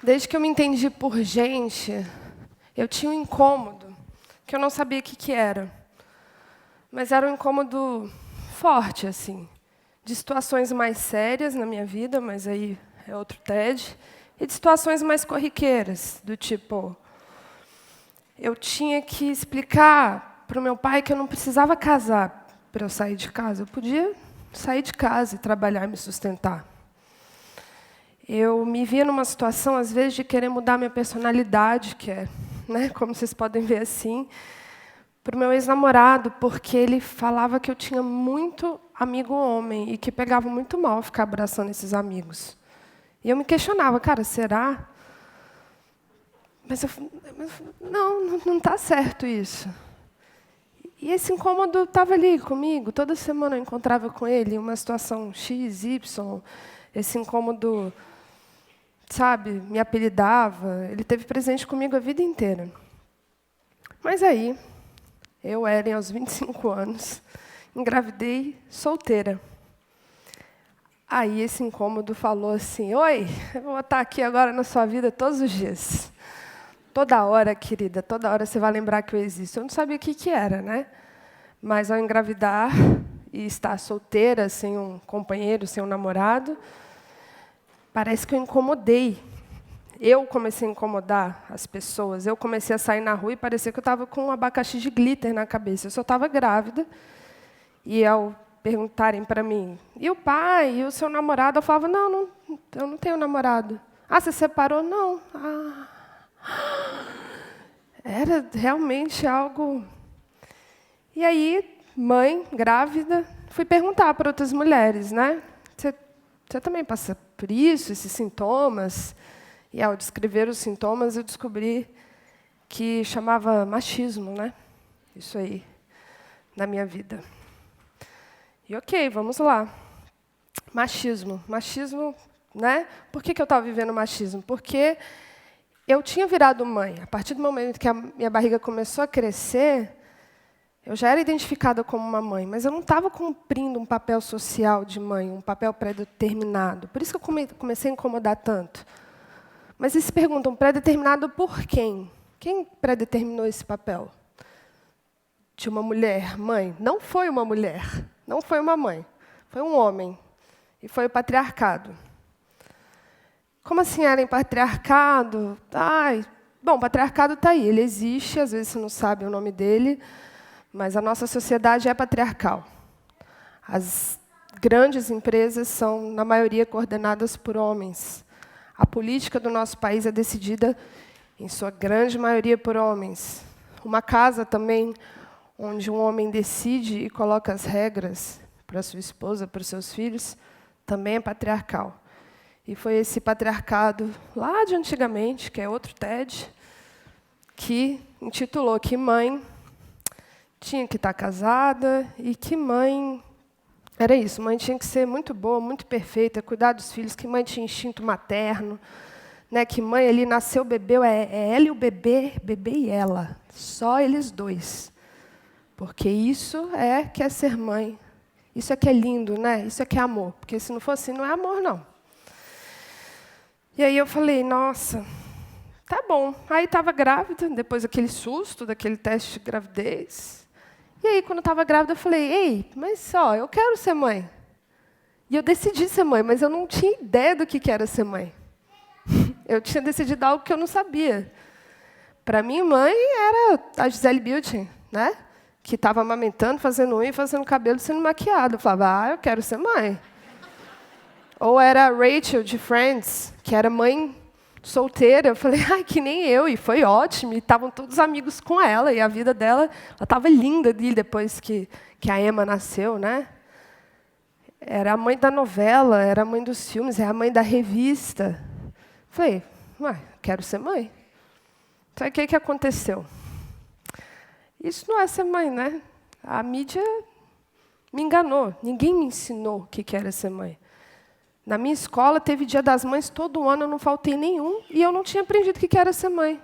Desde que eu me entendi por gente, eu tinha um incômodo que eu não sabia o que era. Mas era um incômodo forte, assim, de situações mais sérias na minha vida, mas aí é outro TED, e de situações mais corriqueiras, do tipo, eu tinha que explicar para o meu pai que eu não precisava casar para eu sair de casa. Eu podia sair de casa e trabalhar e me sustentar. Eu me via numa situação, às vezes, de querer mudar minha personalidade, que é, né, como vocês podem ver assim, para o meu ex-namorado, porque ele falava que eu tinha muito amigo homem e que pegava muito mal ficar abraçando esses amigos. E eu me questionava, cara, será? Mas não está certo isso. E esse incômodo estava ali comigo. Toda semana eu encontrava com ele em uma situação X, Y. Esse incômodo, sabe, me apelidava. Ele esteve presente comigo a vida inteira. Mas aí, eu, Ellen, aos 25 anos, engravidei solteira. Aí esse incômodo falou assim, oi, eu vou estar aqui agora na sua vida todos os dias. Toda hora, querida, toda hora você vai lembrar que eu existo. Eu não sabia o que era, né? Mas ao engravidar e estar solteira, sem um companheiro, sem um namorado, parece que eu incomodei. Eu comecei a incomodar as pessoas. Eu comecei a sair na rua e parecia que eu estava com um abacaxi de glitter na cabeça. Eu só estava grávida. E ao perguntarem para mim, e o pai, e o seu namorado? Eu falava, não, eu não tenho namorado. Ah, você separou? Não. Ah. Era realmente algo... E aí, mãe, grávida, fui perguntar para outras mulheres, né? Você também passa por isso, esses sintomas? E ao descrever os sintomas, eu descobri que chamava machismo, né? Isso aí, na minha vida. E ok, vamos lá. Machismo, né? Por que eu estava vivendo machismo? Porque eu tinha virado mãe. A partir do momento que a minha barriga começou a crescer, eu já era identificada como uma mãe, mas eu não estava cumprindo um papel social de mãe, um papel pré-determinado. Por isso que eu comecei a incomodar tanto. Mas eles se perguntam, pré-determinado por quem? Quem pré-determinou esse papel? De uma mulher, mãe? Não foi uma mulher, não foi uma mãe. Foi um homem. E foi o patriarcado. Como assim era em patriarcado? Bom, o patriarcado está aí, ele existe, às vezes você não sabe o nome dele, mas a nossa sociedade é patriarcal. As grandes empresas são, na maioria, coordenadas por homens. A política do nosso país é decidida, em sua grande maioria, por homens. Uma casa também, onde um homem decide e coloca as regras para sua esposa, para os seus filhos, também é patriarcal. E foi esse patriarcado, lá de antigamente, que é outro TED, que intitulou que mãe tinha que estar casada e que mãe... Era isso, mãe tinha que ser muito boa, muito perfeita, cuidar dos filhos, que mãe tinha instinto materno, né, que mãe ali nasceu o bebê, é ela e o bebê e ela, só eles dois. Porque isso é que é ser mãe. Isso é que é lindo, né? Isso é que é amor. Porque se não for assim, não é amor, não. E aí eu falei, nossa, tá bom. Aí estava grávida, depois daquele susto, daquele teste de gravidez. E aí, quando eu estava grávida, eu falei, ei, mas eu quero ser mãe. E eu decidi ser mãe, mas eu não tinha ideia do que era ser mãe. Eu tinha decidido algo que eu não sabia. Para mim, mãe era a Gisele Bündchen, né? Que estava amamentando, fazendo unha, fazendo cabelo, sendo maquiada. Eu falava, eu quero ser mãe. Ou era a Rachel, de Friends, que era mãe solteira. Eu falei, que nem eu, e foi ótimo. E estavam todos amigos com ela, e a vida dela estava linda ali depois que a Emma nasceu, né? Era a mãe da novela, era a mãe dos filmes, era a mãe da revista. Falei, quero ser mãe. Então, o que aconteceu? Isso não é ser mãe, né? A mídia me enganou. Ninguém me ensinou o que era ser mãe. Na minha escola, teve Dia das Mães todo ano, eu não faltei nenhum, e eu não tinha aprendido o que era ser mãe.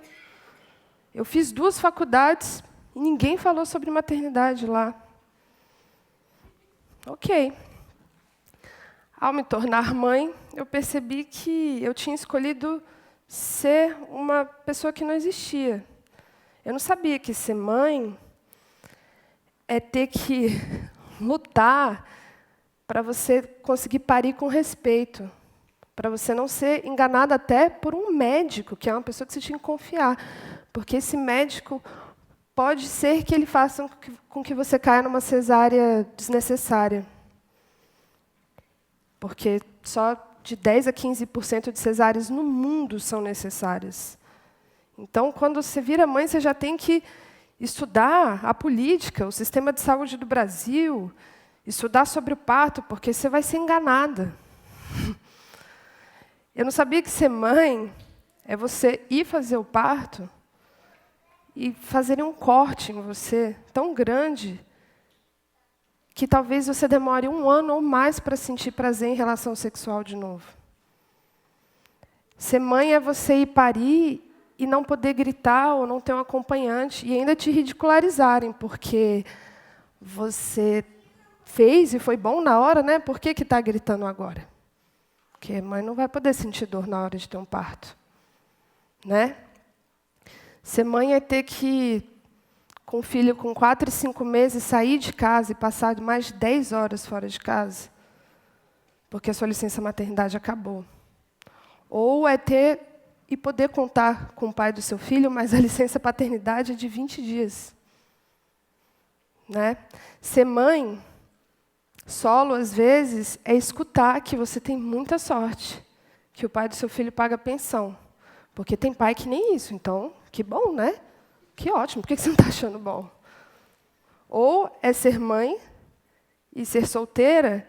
Eu fiz 2 faculdades e ninguém falou sobre maternidade lá. Ok. Ao me tornar mãe, eu percebi que eu tinha escolhido ser uma pessoa que não existia. Eu não sabia que ser mãe é ter que lutar para você conseguir parir com respeito, para você não ser enganada até por um médico, que é uma pessoa que você tinha que confiar, porque esse médico pode ser que ele faça com que você caia numa cesárea desnecessária, porque só de 10 a 15% de cesáreas no mundo são necessárias. Então, quando você vira mãe, você já tem que estudar a política, o sistema de saúde do Brasil, estudar sobre o parto, porque você vai ser enganada. Eu não sabia que ser mãe é você ir fazer o parto e fazerem um corte em você tão grande que talvez você demore 1 ano ou mais para sentir prazer em relação sexual de novo. Ser mãe é você ir parir e não poder gritar ou não ter um acompanhante e ainda te ridicularizarem, porque você fez e foi bom na hora, né? Por que está gritando agora? Porque mãe não vai poder sentir dor na hora de ter um parto, né? Ser mãe é ter que, com um filho com 4 e 5 meses, sair de casa e passar mais de 10 horas fora de casa, porque a sua licença maternidade acabou. Ou é ter e poder contar com o pai do seu filho, mas a licença paternidade é de 20 dias. Né? Ser mãe solo, às vezes, é escutar que você tem muita sorte, que o pai do seu filho paga pensão. Porque tem pai que nem isso, então, que bom, né? Que ótimo, por que você não está achando bom? Ou é ser mãe e ser solteira,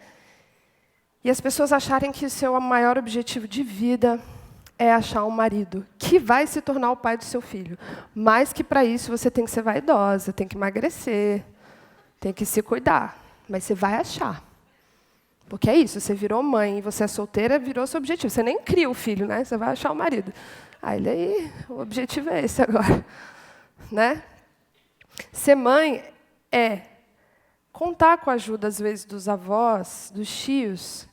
e as pessoas acharem que o seu maior objetivo de vida é achar um marido que vai se tornar o pai do seu filho. Mas que, para isso, você tem que ser vaidosa, tem que emagrecer, tem que se cuidar. Mas você vai achar. Porque é isso, você virou mãe e você é solteira, virou seu objetivo. Você nem cria o filho, né? Você vai achar o marido. Aí, o objetivo é esse agora. Né? Ser mãe é contar com a ajuda, às vezes, dos avós, dos tios,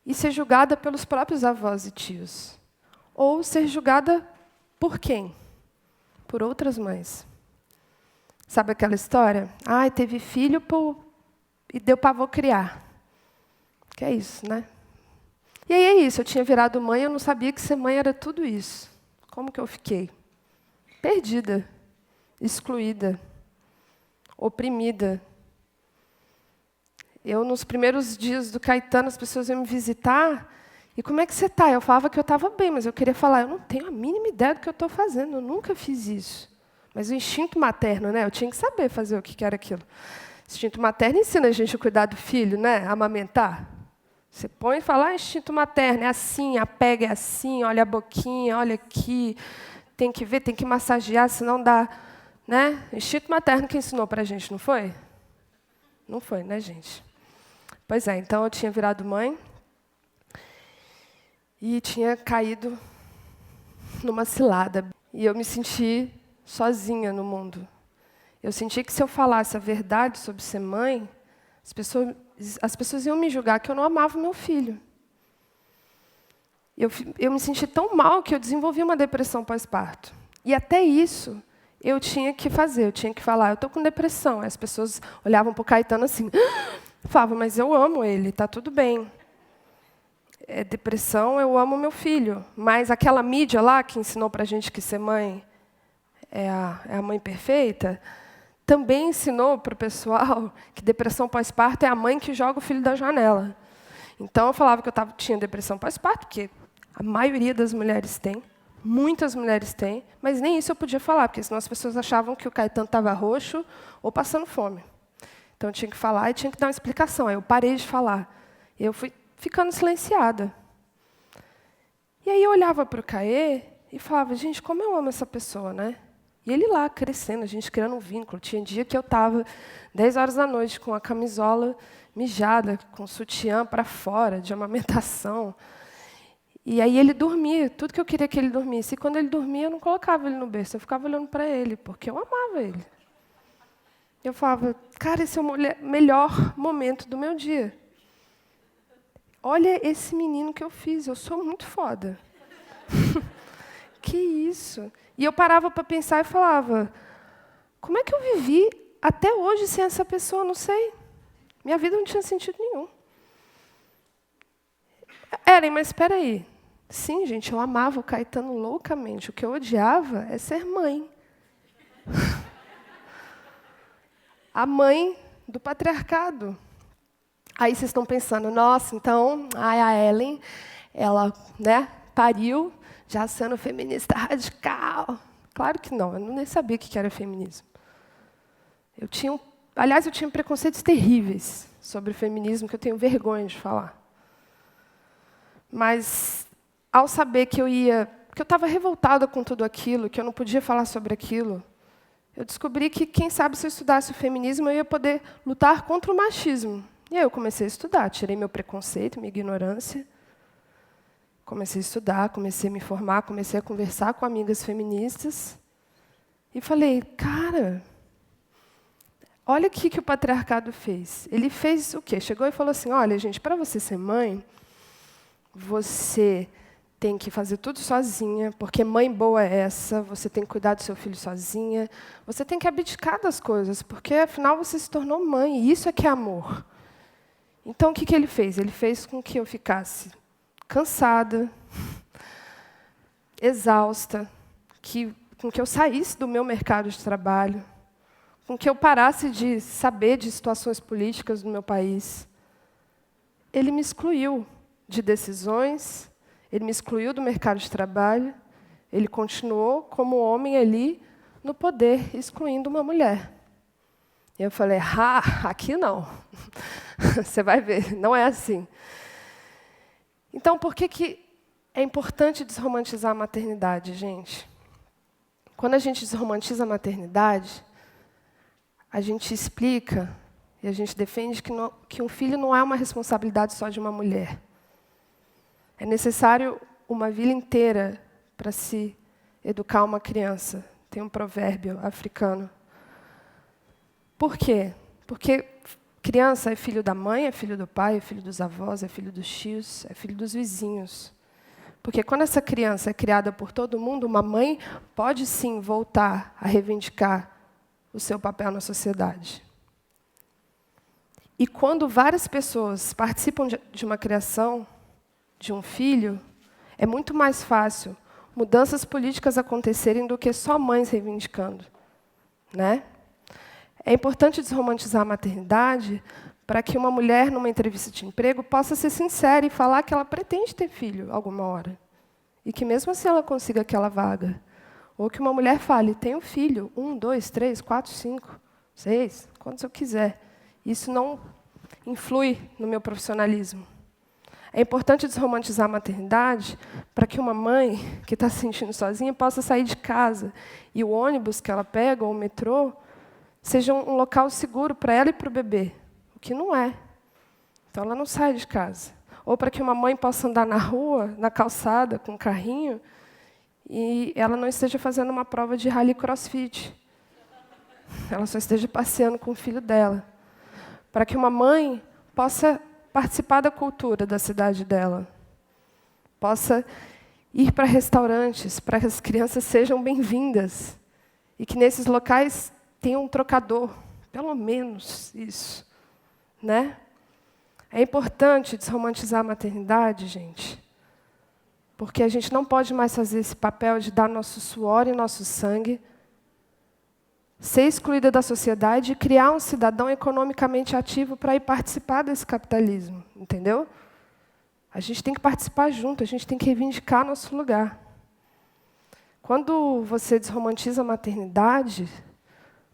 e ser julgada pelos próprios avós e tios. Ou ser julgada por quem? Por outras mães. Sabe aquela história? Ai, teve filho e deu para avó criar. Que é isso, né? E aí é isso, eu tinha virado mãe, eu não sabia que ser mãe era tudo isso. Como que eu fiquei? Perdida, excluída, oprimida. Eu, nos primeiros dias do Caetano, as pessoas iam me visitar, e como é que você está? Eu falava que eu estava bem, mas eu queria falar, eu não tenho a mínima ideia do que eu estou fazendo, eu nunca fiz isso. Mas o instinto materno, né? Eu tinha que saber fazer o que era aquilo. O instinto materno ensina a gente a cuidar do filho, né? A amamentar. Você põe e fala, instinto materno, é assim, a pega é assim, olha a boquinha, olha aqui, tem que ver, tem que massagear, senão dá... Né? Instinto materno que ensinou para a gente, não foi? Não foi, né, gente? Pois é, então eu tinha virado mãe e tinha caído numa cilada. E eu me senti sozinha no mundo. Eu senti que se eu falasse a verdade sobre ser mãe, as pessoas iam me julgar que eu não amava o meu filho. Eu me senti tão mal que eu desenvolvi uma depressão pós-parto. E até isso eu tinha que fazer, eu tinha que falar, eu estou com depressão. Aí as pessoas olhavam para o Caetano assim, falavam, mas eu amo ele, está tudo bem. É depressão, eu amo meu filho. Mas aquela mídia lá que ensinou para a gente que ser mãe é a mãe perfeita, também ensinou para o pessoal que depressão pós-parto é a mãe que joga o filho da janela. Então, eu falava que eu tinha depressão pós-parto, porque a maioria das mulheres tem, muitas mulheres têm, mas nem isso eu podia falar, porque senão as pessoas achavam que o Caetano estava roxo ou passando fome. Então, eu tinha que falar e tinha que dar uma explicação. Aí eu parei de falar. E eu fui ficando silenciada. E aí eu olhava para o Caê e falava, gente, como eu amo essa pessoa, né? E ele lá, crescendo, a gente criando um vínculo. Tinha dia que eu estava 10 horas da noite com a camisola mijada, com o sutiã para fora, de amamentação. E aí ele dormia, tudo que eu queria que ele dormisse. E quando ele dormia, eu não colocava ele no berço, eu ficava olhando para ele, porque eu amava ele. Eu falava, cara, esse é o melhor momento do meu dia. Olha esse menino que eu fiz, eu sou muito foda. que isso? E eu parava para pensar e falava, como é que eu vivi até hoje sem essa pessoa? Não sei. Minha vida não tinha sentido nenhum. Eren, mas espera aí. Sim, gente, eu amava o Caetano loucamente. O que eu odiava é ser mãe. A mãe do patriarcado. Aí vocês estão pensando, nossa, então a Ellen, ela, pariu já sendo feminista radical. Claro que não, eu nem sabia o que era feminismo. Aliás, eu tinha preconceitos terríveis sobre o feminismo, que eu tenho vergonha de falar. Mas, ao saber que eu estava revoltada com tudo aquilo, que eu não podia falar sobre aquilo, eu descobri que, quem sabe, se eu estudasse o feminismo, eu ia poder lutar contra o machismo. E aí eu comecei a estudar, tirei meu preconceito, minha ignorância. Comecei a estudar, comecei a me informar, comecei a conversar com amigas feministas. E falei, cara, olha o que o patriarcado fez. Ele fez o quê? Chegou e falou assim, olha, gente, para você ser mãe, você tem que fazer tudo sozinha, porque mãe boa é essa, você tem que cuidar do seu filho sozinha, você tem que abdicar das coisas, porque, afinal, você se tornou mãe, e isso é que é amor. Então, o que ele fez? Ele fez com que eu ficasse cansada, exausta, com que eu saísse do meu mercado de trabalho, com que eu parasse de saber de situações políticas do meu país. Ele me excluiu de decisões, ele me excluiu do mercado de trabalho, ele continuou como homem ali no poder, excluindo uma mulher. E eu falei, aqui não. Você vai ver, não é assim. Então, por que é importante desromantizar a maternidade, gente? Quando a gente desromantiza a maternidade, a gente explica e a gente defende que um filho não é uma responsabilidade só de uma mulher. É necessário uma vida inteira para se educar uma criança. Tem um provérbio africano. Por quê? Porque criança é filho da mãe, é filho do pai, é filho dos avós, é filho dos tios, é filho dos vizinhos. Porque quando essa criança é criada por todo mundo, uma mãe pode sim voltar a reivindicar o seu papel na sociedade. E quando várias pessoas participam de uma criação de um filho, é muito mais fácil mudanças políticas acontecerem do que só mães reivindicando, né? É importante desromantizar a maternidade para que uma mulher, numa entrevista de emprego, possa ser sincera e falar que ela pretende ter filho alguma hora. E que, mesmo assim, ela consiga aquela vaga. Ou que uma mulher fale, tenho filho, 1, 2, 3, 4, 5, 6, quantos eu quiser. Isso não influi no meu profissionalismo. É importante desromantizar a maternidade para que uma mãe que está se sentindo sozinha possa sair de casa e o ônibus que ela pega, ou o metrô, seja um local seguro para ela e para o bebê, o que não é. Então, ela não sai de casa. Ou para que uma mãe possa andar na rua, na calçada, com um carrinho, e ela não esteja fazendo uma prova de rally crossfit. Ela só esteja passeando com o filho dela. Para que uma mãe possa participar da cultura da cidade dela, possa ir para restaurantes, para que as crianças sejam bem-vindas, e que nesses locais tenha um trocador, pelo menos isso, né? É importante desromantizar a maternidade, gente, porque a gente não pode mais fazer esse papel de dar nosso suor e nosso sangue, ser excluída da sociedade e criar um cidadão economicamente ativo para ir participar desse capitalismo, entendeu? A gente tem que participar junto, a gente tem que reivindicar nosso lugar. Quando você desromantiza a maternidade,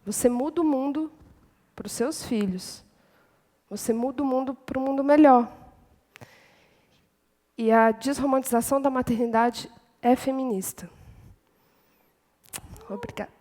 você muda o mundo para os seus filhos. Você muda o mundo para um mundo melhor. E a desromantização da maternidade é feminista. Obrigada.